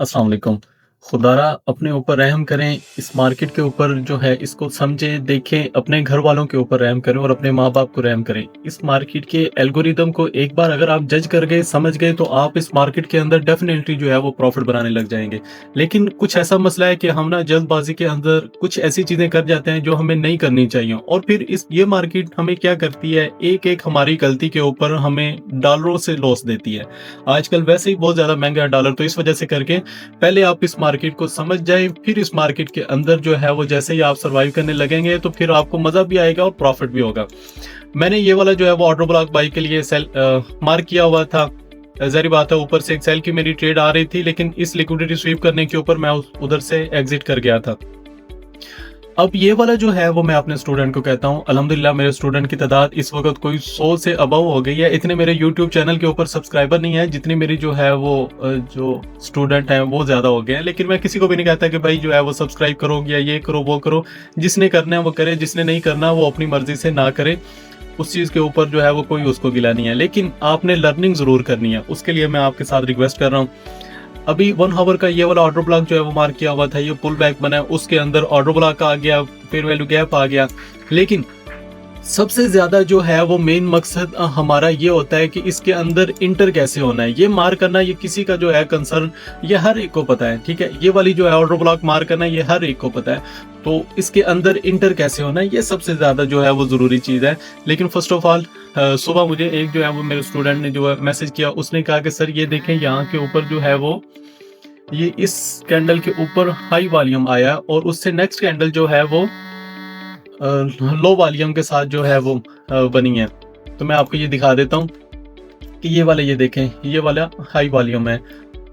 अस्सलाम वालेकुम। खुदारा अपने ऊपर रहम करें, इस मार्केट के ऊपर जो है इसको समझें, देखें, अपने घर वालों के ऊपर रहम करें और अपने माँ-बाप को रहम करें। इस मार्केट के एल्गोरिदम को एक बार अगर आप जज कर गए, समझ गए तो आप इस मार्केट के अंदर डेफ़िनेटली जो है वो प्रॉफ़िट बनाने लग जाएँगे। लेकिन कुछ ऐसा मसला है कि हम ना जल्दबाज़ी के अंदर कुछ ऐसी चीज़ें कर जाते हैं जो हमें नहीं करनी चाहिए और फिर इस ये मार्केट हमें क्या करती है, एक-एक हमारी गलती के ऊपर हमें डॉलरों से लॉस देती है। आजकल वैसे ही बहुत ज़्यादा महँगा है डॉलर, तो इस वज़ह से करके पहले आप इस मार्केट को समझ जाएँ, फिर इस मार्केट के अंदर जो है वो जैसे ही आप सर्वाइव करने लगेंगे तो फिर आपको मज़ा भी आएगा और प्रॉफ़िट भी होगा। मैंने ये वाला जो है वो ऑर्डर ब्लॉक बाई के लिए मार्क किया हुआ था। ज़ाहिर बात है ऊपर से एक सेल की मेरी ट्रेड आ रही थी, लेकिन इस लिक्विडिटी स्वीप करने के ऊपर मैं उस उधर से एग्ज़िट कर गया था। अब ये वाला जो है वो मैं अपने स्टूडेंट को कहता हूँ, अल्हम्दुलिल्लाह मेरे स्टूडेंट की तादाद इस वक़्त कोई 100 से अबव हो गई है। इतने मेरे यूट्यूब चैनल के ऊपर सब्सक्राइबर नहीं है, जितनी मेरी जो है वो जो स्टूडेंट हैं वो ज़्यादा हो गए हैं। लेकिन मैं किसी को भी नहीं कहता कि भाई जो है वो सब्सक्राइब करो या ये करो, वो करो। जिसने करना है वो करे, जिसने नहीं करना वो अपनी मर्ज़ी से ना करे। उस चीज़ के ऊपर जो है वो कोई उसको गिला नहीं है। लेकिन आपने लर्निंग ज़रूर करनी है, उसके लिए मैं आपके साथ रिक्वेस्ट कर रहा हूँ। अभी 1 हावर का ये वाला ऑर्डर ब्लॉक जो है वो मार्क किया हुआ था, ये पुल बैक बना है, उसके अंदर ऑर्डर ब्लॉक आ गया, फेयर वैल्यू गैप आ गया। लेकिन सबसे ज़्यादा जो है वो मेन मकसद हमारा ये होता है कि इसके अंदर इंटर कैसे होना है, ये मार करना, ये किसी का जो है कंसर्न, ये हर एक को पता है, ठीक है? ये वाली जो है ऑर्डर ब्लॉक मार करना, ये हर एक को पता है। तो इसके अंदर इंटर कैसे होना है, ये सबसे ज़्यादा जो है वो ज़रूरी चीज़ है। लेकिन फ़र्स्ट ऑफ ऑल सुबह मुझे एक जो है वो मेरे स्टूडेंट ने जो है मैसेज किया, उसने कहा कि सर ये देखें यहाँ के ऊपर जो है वो ये इस कैंडल के ऊपर हाई वॉल्यूम आया और उससे नेक्स्ट कैंडल जो है वो लो वॉल्यूम के साथ जो है वो बनी है। तो मैं आपको ये दिखा देता हूँ कि ये वाला, ये देखें, ये वाला हाई वॉल्यूम है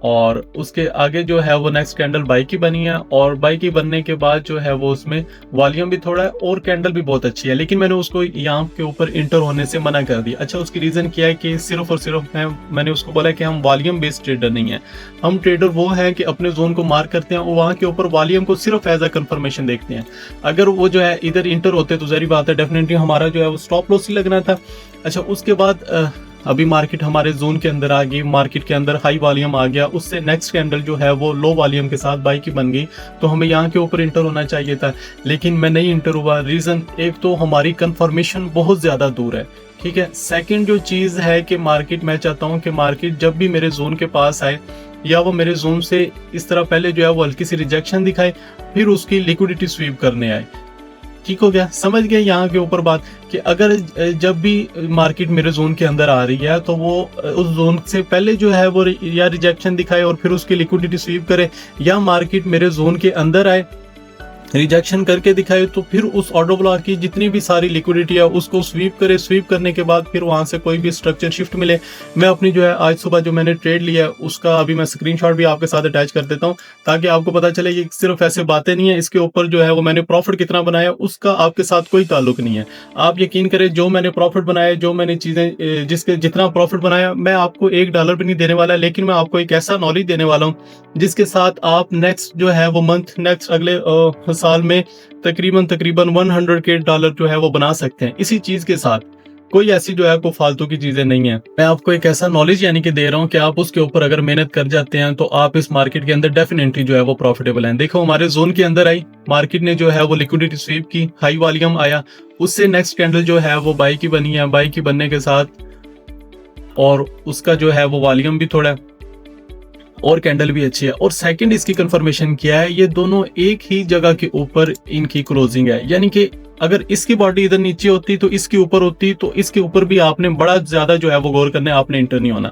और उसके आगे जो है वो नेक्स्ट कैंडल बाई की बनी है और बाई की बनने के बाद जो है वो उसमें वॉल्यूम भी थोड़ा है और कैंडल भी बहुत अच्छी है। लेकिन मैंने उसको यहाँ के ऊपर इंटर होने से मना कर दिया। अच्छा, उसकी रीज़न क्या है कि सिर्फ और सिर्फ मैंने उसको बोला कि हम वॉल्यूम बेस्ड ट्रेडर नहीं है। हम ट्रेडर वो हैं कि अपने जोन को मार्क करते हैं और वहाँ के ऊपर वॉल्यूम को सिर्फ एज अ कंफर्मेशन देखते हैं। अगर वो जो है इधर इंटर होते तो ज़ाहिर बात है डेफिनेटली हमारा जो है वो स्टॉप लॉस ही लगना था। अच्छा, उसके बाद अभी मार्केट हमारे जोन के अंदर आ गई, मार्केट के अंदर हाई वॉल्यूम आ गया, उससे नेक्स्ट कैंडल जो है वो लो वॉल्यूम के साथ बाई की बन गई, तो हमें यहाँ के ऊपर इंटर होना चाहिए था, लेकिन मैं नहीं इंटर हुआ। रीज़न एक तो हमारी कंफर्मेशन बहुत ज़्यादा दूर है, ठीक है। सेकंड जो चीज़ है कि मार्केट, मैं चाहता हूँ कि मार्केट जब भी मेरे जोन के पास आए या वो मेरे जोन से इस तरह पहले जो है वो हल्की सी रिजेक्शन दिखाए, फिर उसकी लिक्विडिटी स्वीप करने आए। ठीक हो गया, समझ गए यहाँ के ऊपर बात कि अगर जब भी मार्केट मेरे जोन के अंदर आ रही है तो वो उस जोन से पहले जो है वो या रिजेक्शन दिखाए और फिर उसकी लिक्विडिटी स्वीप करे, या मार्केट मेरे जोन के अंदर आए, रिजेक्शन करके दिखाए, तो फिर उस ऑर्डर ब्लॉक की जितनी भी सारी लिक्विडिटी है उसको स्वीप करे। स्वीप करने के बाद फिर वहां से कोई भी स्ट्रक्चर शिफ्ट मिले। मैं अपनी जो है आज सुबह जो मैंने ट्रेड लिया है उसका अभी मैं स्क्रीनशॉट भी आपके साथ अटैच कर देता हूँ, ताकि आपको पता चले ये सिर्फ ऐसे बातें नहीं है, इसके ऊपर जो है वो मैंने प्रॉफिट कितना बनाया उसका आपके साथ कोई ताल्लुक नहीं है। आप यकीन करें, जो मैंने प्रॉफिट बनाया, जो मैंने चीज़ें जिसके जितना प्रॉफिट बनाया, मैं आपको $1 भी नहीं देने वाला, लेकिन मैं आपको एक ऐसा नॉलेज देने वाला हूँ जिसके साथ आप नेक्स्ट जो है वो मंथ, नेक्स्ट अगले साल में तकरीबन 100 के डॉलर जो है वो बना सकते हैं इसी चीज के साथ। कोई ऐसी जो है कोई फालतू की चीजें नहीं है। मैं आपको एक ऐसा नॉलेज यानी कि दे रहा हूँ कि आप उसके ऊपर अगर मेहनत कर जाते हैं तो आप इस मार्केट के अंदर डेफिनेटली जो है वो प्रॉफिटेबल हैं। देखो, हमारे जोन के अंदर आई मार्केट ने जो है वो लिक्विडिटी स्वीप की, हाई वॉल्यूम आया, उससे नेक्स्ट कैंडल जो है वो बाई की बनी है, बाई की बनने के साथ और उसका जो है वो वॉल्यूम भी थोड़ा और कैंडल भी अच्छी है। और सेकंड इसकी कंफर्मेशन क्या है, ये दोनों एक ही जगह के ऊपर इनकी क्लोजिंग है, यानी कि अगर इसकी बॉडी इधर नीचे होती तो इसके ऊपर होती, तो इसके ऊपर भी आपने बड़ा ज्यादा जो है वो गौर करना है, आपने इंटर नहीं होना।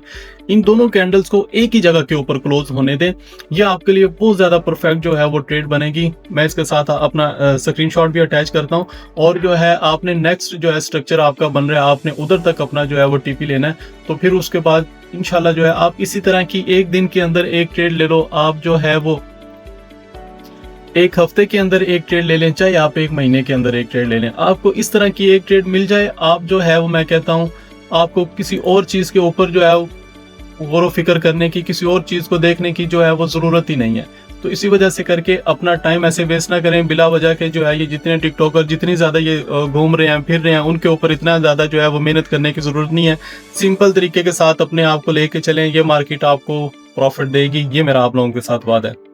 इन दोनों कैंडल्स को एक ही जगह के ऊपर क्लोज होने दें, यह आपके लिए बहुत ज्यादा परफेक्ट जो है वो ट्रेड बनेगी। मैं इसके साथ अपना स्क्रीनशॉट भी अटैच करता हूँ। और जो है आपने नेक्स्ट जो है स्ट्रक्चर आपका बन रहा है, आपने उधर तक अपना जो है वो टीपी लेना है, तो फिर उसके बाद इंशाल्लाह जो है आप इसी तरह की एक दिन के अंदर एक ट्रेड ले लो, आप जो है वो एक हफ्ते के अंदर एक ट्रेड ले लें, चाहे आप एक महीने के अंदर एक ट्रेड ले लें, आपको इस तरह की एक ट्रेड मिल जाए, आप जो है वो, मैं कहता हूँ, आपको किसी और चीज़ के ऊपर जो है गौर व फिक्र करने की, किसी और चीज़ को देखने की जो है वो ज़रूरत ही नहीं है। तो इसी वजह से करके अपना टाइम ऐसे वेस्ट ना करें बिला वजह के। जो है ये जितने टिकटॉकर जितनी ज़्यादा ये घूम रहे हैं, फिर रहे हैं, उनके ऊपर इतना ज़्यादा जो है वो मेहनत करने की ज़रूरत नहीं है। सिंपल तरीके के साथ अपने आप को लेके चलें, ये मार्केट आपको प्रॉफिट देगी, ये मेरा आप लोगों के साथ वादा है।